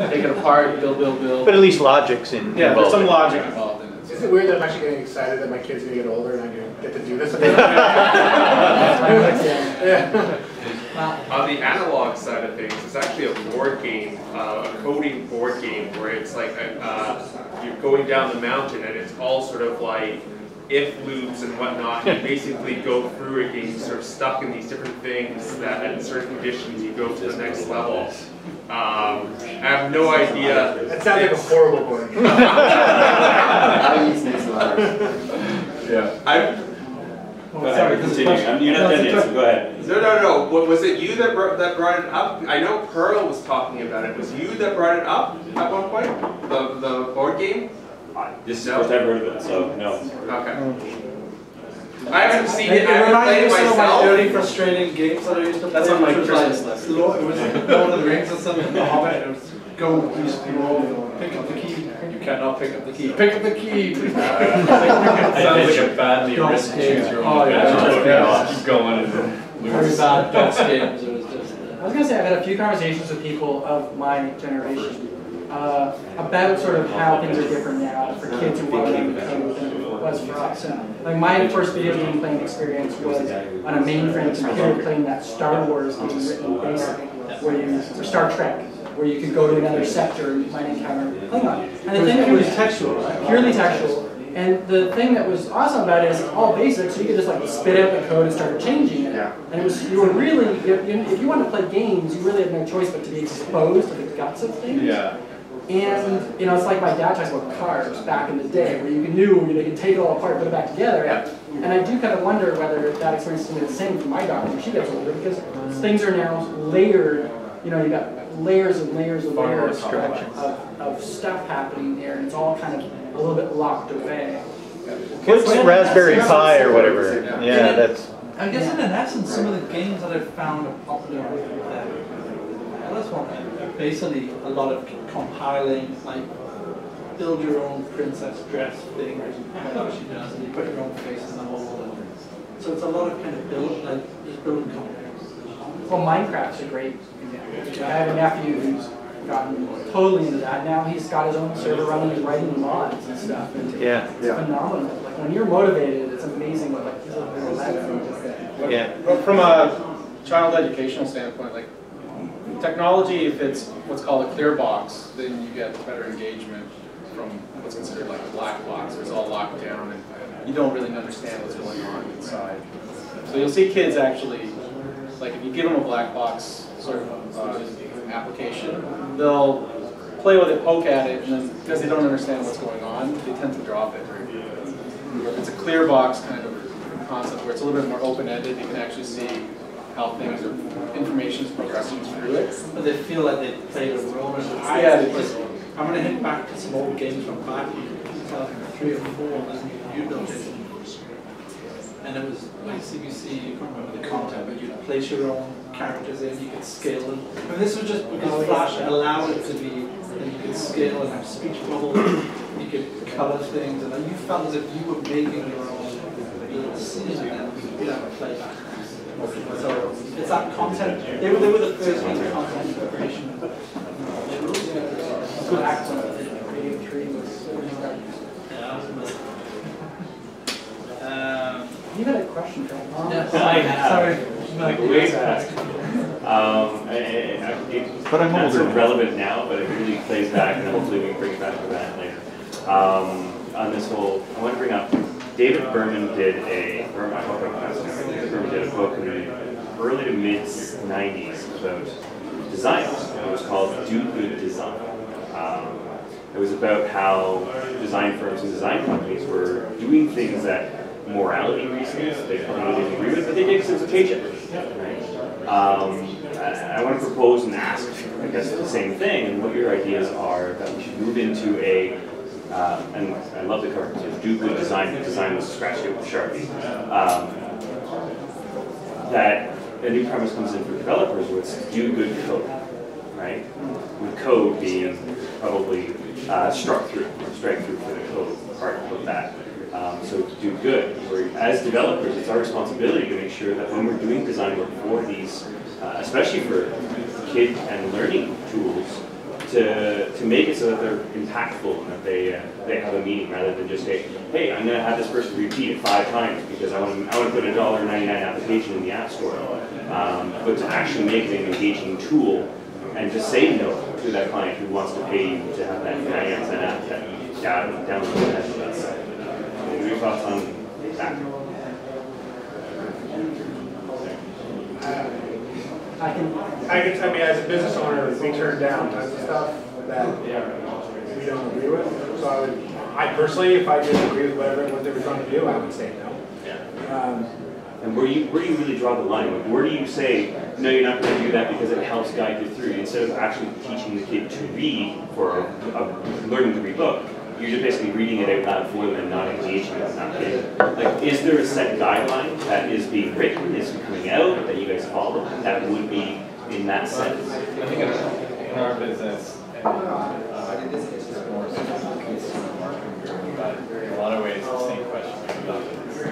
take it apart, build. But at least logic's in. Yeah, there's some logic involved in it. Is it weird that I'm actually getting excited that my kid's going to get older and I'm going to get to do this? On the analog side of things, it's actually a board game, a coding board game, where it's like you're going down the mountain and it's all sort of like if loops and whatnot. You basically go through it, getting sort of stuck in these different things that at certain conditions you go to the next level. I have no idea. That sounds like a horrible board. Yeah. Sorry, continue. You're not done yet, so go ahead. No. Was it you that brought it up? I know Pearl was talking about it. Was you that brought it up at one point? The board game? This is the first I've heard of it, so no. Okay. I haven't seen it. I haven't reminds played me it of some of my myself. dirty, frustrating games that I used to play. That's on my which was Christmas like, list. It was like Lord of the Rings or something. The Hobbit. It was go, pick up the key. You cannot pick up the key. Pick up the key. Sounds like a badly written choose your own adventure. Keep going and then Very bad DOS games. It was just. I was going to say, I've had a few conversations with people of my generation about sort of how things are different now for kids and what it was for us. And like my first video game playing experience was on a mainframe computer playing that Star Wars game written BASIC, or Star Trek, where you could go to another sector and you might encounter Klingon. And the thing that was textual, right? Purely textual. And the thing that was awesome about it is it's all basic, so you could just like spit out the code and start changing it. Yeah. And it was you were really if you wanted to play games, you really had no choice but to be exposed to the guts of things. Yeah. And it's like my dad talks about cars back in the day, where you knew they could take it all apart, put it back together. And I do kind of wonder whether that experience is going to be the same for my daughter when she gets older, because things are now layered. You got layers and layers and layers of stuff happening there, and it's all kind of a little bit locked away. It's like Raspberry Pi or whatever. Yeah, that's. I guess in essence, some of the games that I've found are popular with this one are basically a lot of compiling, like build your own princess dress thing, or whatever she does, and you put your own face in the hole. So it's a lot of kind of just building components. Well, Minecraft's a great example. I have a nephew who's gotten totally into that. Now he's got his own server running, he's writing mods and stuff. And it's phenomenal. Like when you're motivated, it's amazing what like From a child educational standpoint, like technology, if it's what's called a clear box, then you get better engagement from what's considered like a black box, where it's all locked down and you don't really understand what's going on inside. So you'll see kids actually, like if you give them a black box sort of application, they'll play with it, poke at it, and then because they don't understand what's going on, they tend to drop it very quickly. If it's a clear box kind of concept where it's a little bit more open-ended, you can actually see how things are, information is progressing through it. But they feel like they played a role. Yeah, I'm going to hit back to some old games from back in 2003 or 4 when you built it. And it was like CBC, you can't remember the content, but you'd place your own characters in, you could scale them. And this was just because Flash allowed it to be, and you could scale and have speech bubbles, you could color things, and you felt as if you were making your own little scene, and then you'd have a playback. So it's that content. They were the first ones with content creation. good act on it. Radio 3 was you had a question, John? Yes. I have. Sorry. Like way back. But I'm not so older. relevant now, but it really plays back, and hopefully we can bring it back to that later. On this whole, I want to bring up, David Berman did a book in the early to mid 90s about design. It was called Do Good Design. It was about how design firms and design companies were doing things that morality reasons they probably didn't agree with, but they did because it was a paycheck. Right? I want to propose and ask, I guess, the same thing, and what your ideas are that we should move into a, and I love the cover, so Do Good Design, design was scratched out with Sharpie. That a new premise comes in for developers where it's do good code, right? With code being probably strike through for the code part of that. So to do good, as developers, it's our responsibility to make sure that when we're doing design work for these, especially for kid and learning tools, to make it so that they're impactful and that they have a meaning rather than just say, hey, I'm going to have this person repeat it 5 times because I want to put a $1.99 application in the App Store. But to actually make it an engaging tool and to say no to that client who wants to pay you to have that 99-cent app that you download that website. What are your thoughts on that? I mean, as a business owner, we turn down tons of stuff that we don't agree with. So I personally, if I didn't agree with what they were trying to do, I would say no. Yeah. And where do you really draw the line? Like, where do you say, no, you're not going to do that because it helps guide you through, instead of actually teaching the kid to read for learning to read book? You're just basically reading it out loud for them and not engaging with that kid. Like, is there a set guideline that is being written, is coming out, that you guys follow, that would be in that sense? I think in our business, and this is more consumer marketing, but in a lot of ways, the same question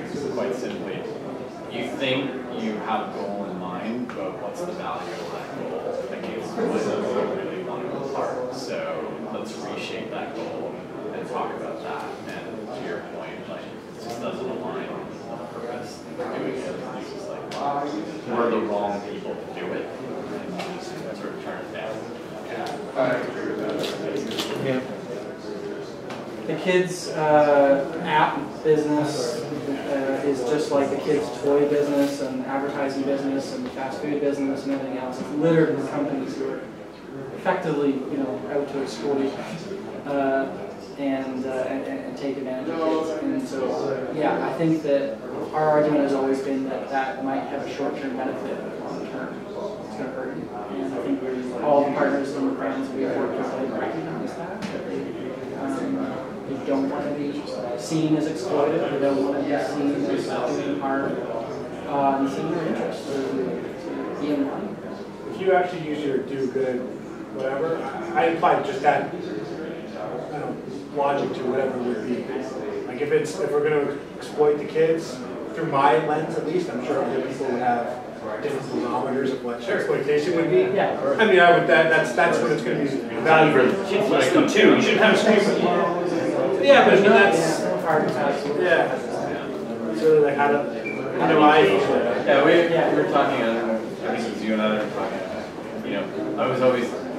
is quite simply, you think you have a goal in mind, but what's the value of that goal against what you really want to impart? So let's reshape that goal and talk about that. And to your point, like, it just doesn't align with the purpose of doing it. It's just like, we're the wrong people to do it, and just sort of turn it down. Yeah, I agree with that. Yeah. The kids' app business is just like the kids' toy business and advertising business and fast food business and everything else. It's littered with companies who are effectively, out to exploit and take advantage of kids. And so, yeah, I think that our argument has always been that might have a short-term benefit, but long-term it's going to hurt you. And I think all the partners and the brands we've worked with recognize that they don't want to be seen as exploited, they don't want to be seen as doing harm, and it's in their interest to be in line. If you actually use your do good, whatever, I apply just that logic to whatever it would be. Like if we're going to exploit the kids, through my lens at least, I'm sure other people would have different barometers of what exploitation would be. Yeah. I mean, that's what it's going to be. Value for the kids less than 2. You shouldn't have a screen. Yeah, but that's yeah. So like how do I? Yeah, we were talking. I don't know. I think it was you and I were talking.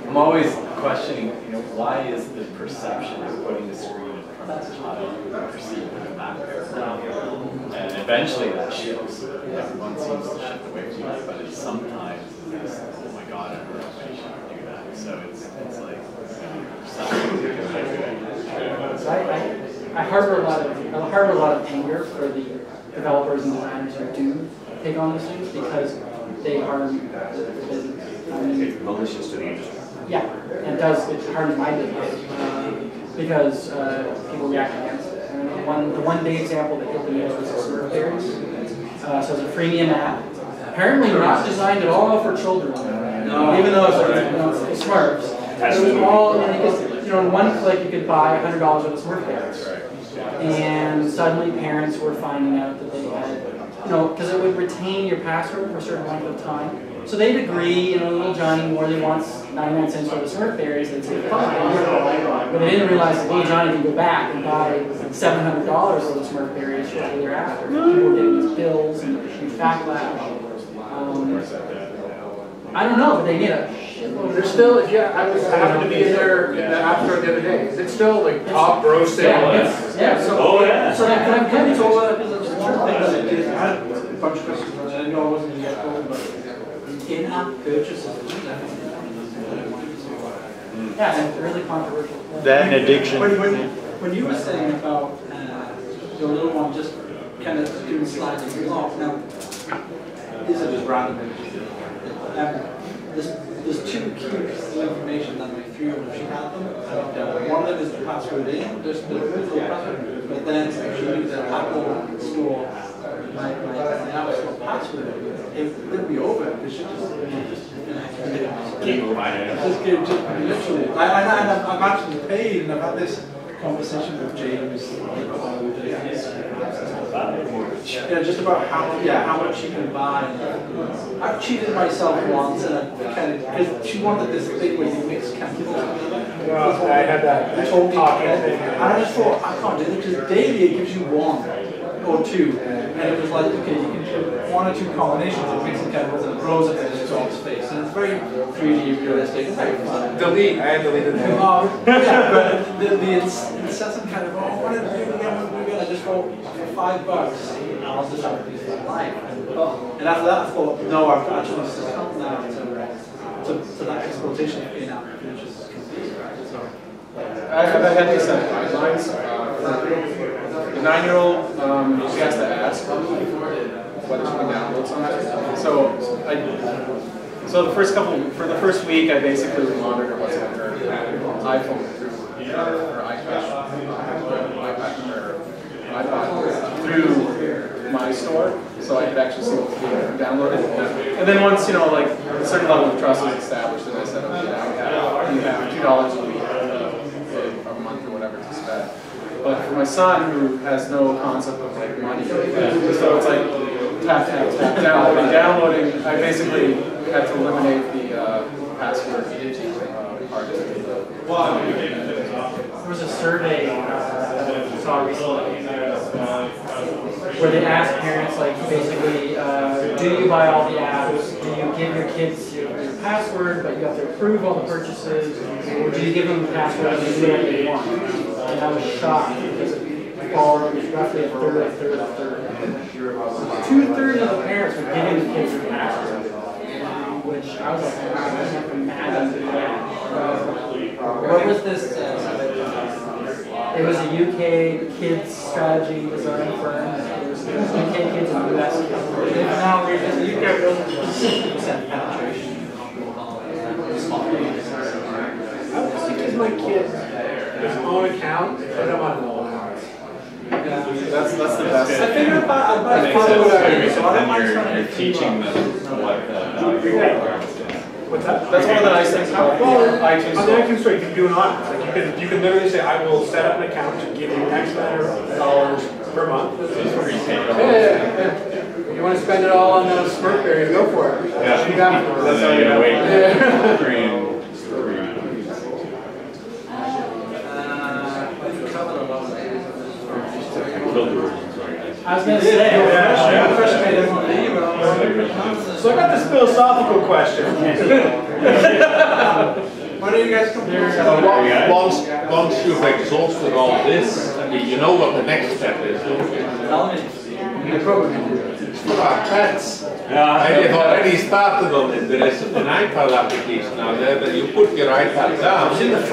I'm always questioning. Why is the perception of putting the screen in front of the child perceived in that way? And eventually that shifts. Everyone seems to shift away from it, but sometimes it's oh my god, I don't know if I should do that. So it's like I harbor a lot of anger for the developers and designers who do take on these things because they harm the business. It's malicious to the industry. Yeah, and it harms my business because people react against it. And the one big example that people use was the Smyk theories. So it's a freemium app. Apparently not designed at all for children. No. Even though it's Smurfs. It was all, in one click you could buy $100 worth of Smurf berries. And suddenly parents were finding out that they had, because it would retain your password for a certain length of time. So they'd agree, little Johnny Morley wants 99 cents worth of Smurf berries, they'd say fine. But they didn't realize that little Johnny can go back and buy $700 worth of Smurf berries shortly thereafter. People were getting these bills and huge backlash. I don't know, but they made a shitload. There's still, I happened to be in there in the App Store the other day. Is it still like top grossing? Yeah. Oh yeah. So I've come to all that because I had a bunch of questions, and I know I wasn't going to get going, but in-app purchases. yeah, it's really controversial. That and addiction. When you were saying about your little one just kind of doing slides and off, now, these are just random. There's 2 key pieces of information that we threw if she had them. And, one of them is the password in, just the physical password. But then if she used the Apple Store, my App Store password, it would be over because she just Game over. literally. I'm actually paid, and I've had this conversation with James. Yeah, just about how much you can buy. I've cheated myself once, and I kind of because she wanted this thing where you mix chemicals together. had that Totally. talking thing. And I just thought, I can't do this because daily it gives you 1 or 2. And it was like, okay, you can do 1 or 2 combinations of mixing chemicals and it grows up in its own space. And it's very 3D realistic. Very fun. Delete. I had deleted that. Yeah, but the incessant kind of, oh, what did I do again? What did I do again? I just thought, for $5, I'll just have to do this life. And after that, I thought, no, I've actually succumbed now to that exploitation of being out, which is complete, right? So, I've had these guidelines. The 9-year-old, she has to ask whether she can download something. So for the first week, I basically would monitor what's on her iPhone through her iPad through my store, so I could actually see what's being downloaded. And then once like a certain level of trust was established, then I said, okay, you have $2 a week. A month or whatever to spend. But for my son, who has no concept of like money, so it's like tap, downloading, I basically had to eliminate the password part of the There was a survey that I saw recently where they asked parents, like, basically, do you buy all the apps? Do you give your kids your password, but you have to approve all the purchases? Or do you give them the password and they do what they want? And I was shocked because it falls roughly a third. 2/3 of the parents were giving the kids their password, which I was like, I can't imagine that. What was this? It was a UK kids strategy design firm. It was UK kids and US kids. They've now reached the UK building 60% penetration. I would just give my kid his own account and put him on an allowance. That's the best. I figured about That makes follow what I sense do, too, so I don't because mind then trying you're to teaching them what the value requirements is. What's that? That's one of the nice things about iTunes. On the iTunes store, you can do an audit. Like you can literally say, I will set up an account to give you X amount of dollars per month. Yeah. You want to spend it all on those Smyk berries, go for it. Yeah. That's how you Yeah, wait. know. Green. I was going to say, So I got this philosophical question. What do you guys compare? Once you've exhausted all this, you know what the next step is. Pets. And you've already started on it. There is an iPad application now there that you put your iPad down. You've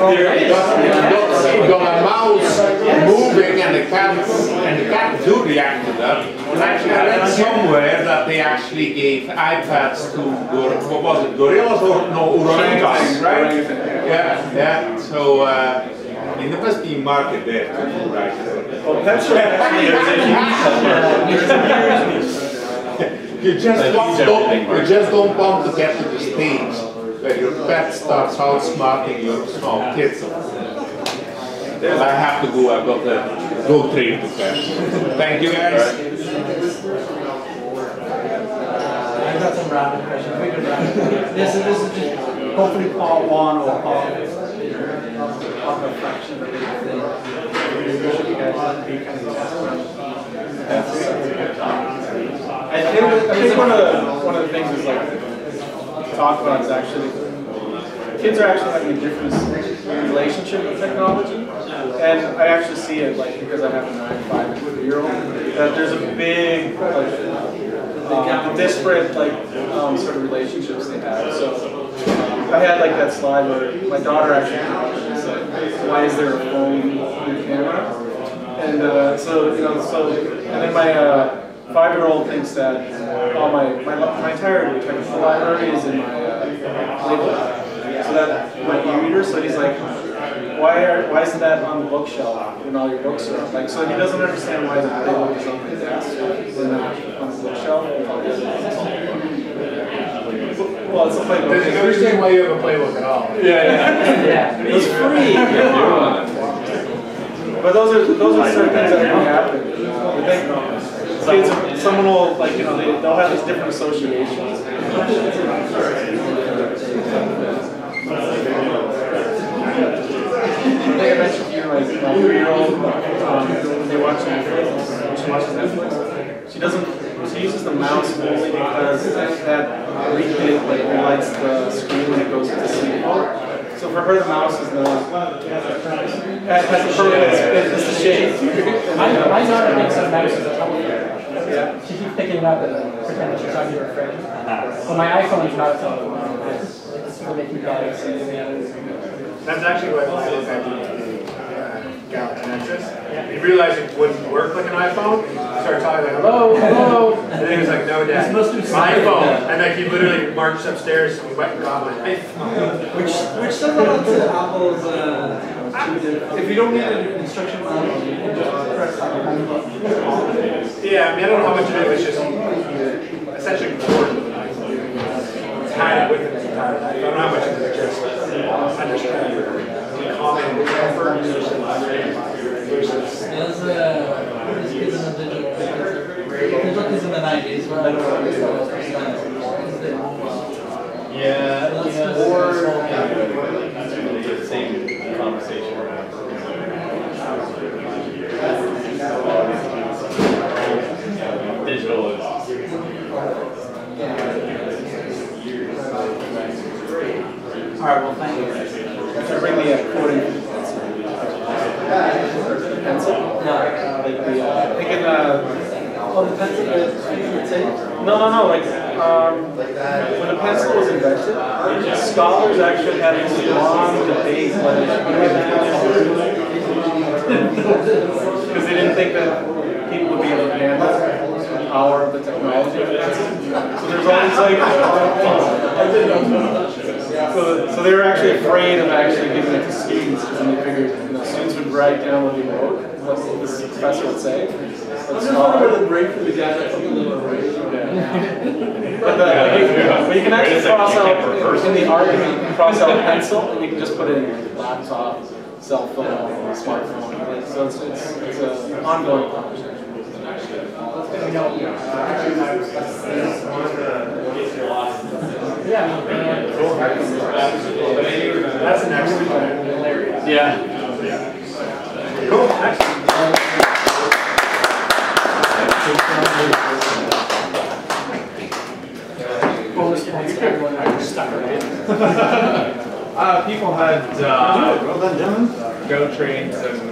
got a mouse moving and the cat do react to that. And actually I read somewhere that they actually gave iPads to, what was it, gorillas or no, orangutans, right? Yeah. So there must be a market there too, right? Well, that's You just don't want to get to the stage where your pet starts outsmarting your small kids. I have to go, I've got to go train to pets. Thank you guys. I've got some rapid questions. We can wrap it. This is just hopefully part 1 or part of a fraction of a big thing. You guys let me kind of test I think one of the things is like to talk about is actually kids are actually having a different relationship with technology, and I actually see it like because I have a 9, 5, and 3-year-old that there's a big like disparate sort of relationships they have. So I had like that slide where my daughter actually came up and said, "Why is there a phone in the camera?" And and then my 5-year-old thinks that my entire technical library is in my playbook. So that my e-reader. So he's like, why isn't that on the bookshelf when all your books are like? So he doesn't understand why the playbook is on the desk and not on the bookshelf. Well, it's a playbook. Does he understand why you have a playbook at all? Yeah. It's free. But those are certain things that can happen. Kids, someone will they'll have these different associations. my 3-year-old, they watch Netflix. She watches Netflix. She doesn't. She uses the mouse only because that rebit like lights the screen when it goes to sleep mode. So for her, the mouse is the has the purpose. It's the shade. My daughter thinks that mouse is a telephone. Yeah. She keeps picking it up and pretending she's talking to her friend. Well, my iPhone is not a telephone. It's for making calls. That's actually what I look at the Galaxy Nexus. He realized it wouldn't work like an iPhone. He started talking like, hello, hello. And then he was like, no, Dad, my iPhone. And like he literally marched upstairs and went and got my iPhone. Which says a lot to Apple's, if you don't need an instruction manual, you can just press that. Yeah, I mean, I don't know how much of it was just essentially bored with an iPhone. It's had it with it his entire life. I don't know how much of it is just understanding common effort versus There's kids in the digital. Digital kids in the 90s, but I don't know what yeah, or the same conversation. Digital is. All right, well, thank you. So bring me a coding pencil. No. Like the thinking Oh, the pencil that you would take? no. Like when the pencil was invented, scholars actually had this long debate whether it should because they didn't think that people would be able to handle the power of the technology. So there's always like so they were actually afraid of actually giving it to students because they figured students would write down what they wrote, what the professor would say. But the break for the guy that took a little break. But you can actually cross out in the argument. You can cross out pencil, and you can just put it in your laptop, cell phone, smartphone. So it's an ongoing conversation. Yeah. That's an excellent one. Yeah. Cool. Excellent. People had Well done, gentlemen. Go trains and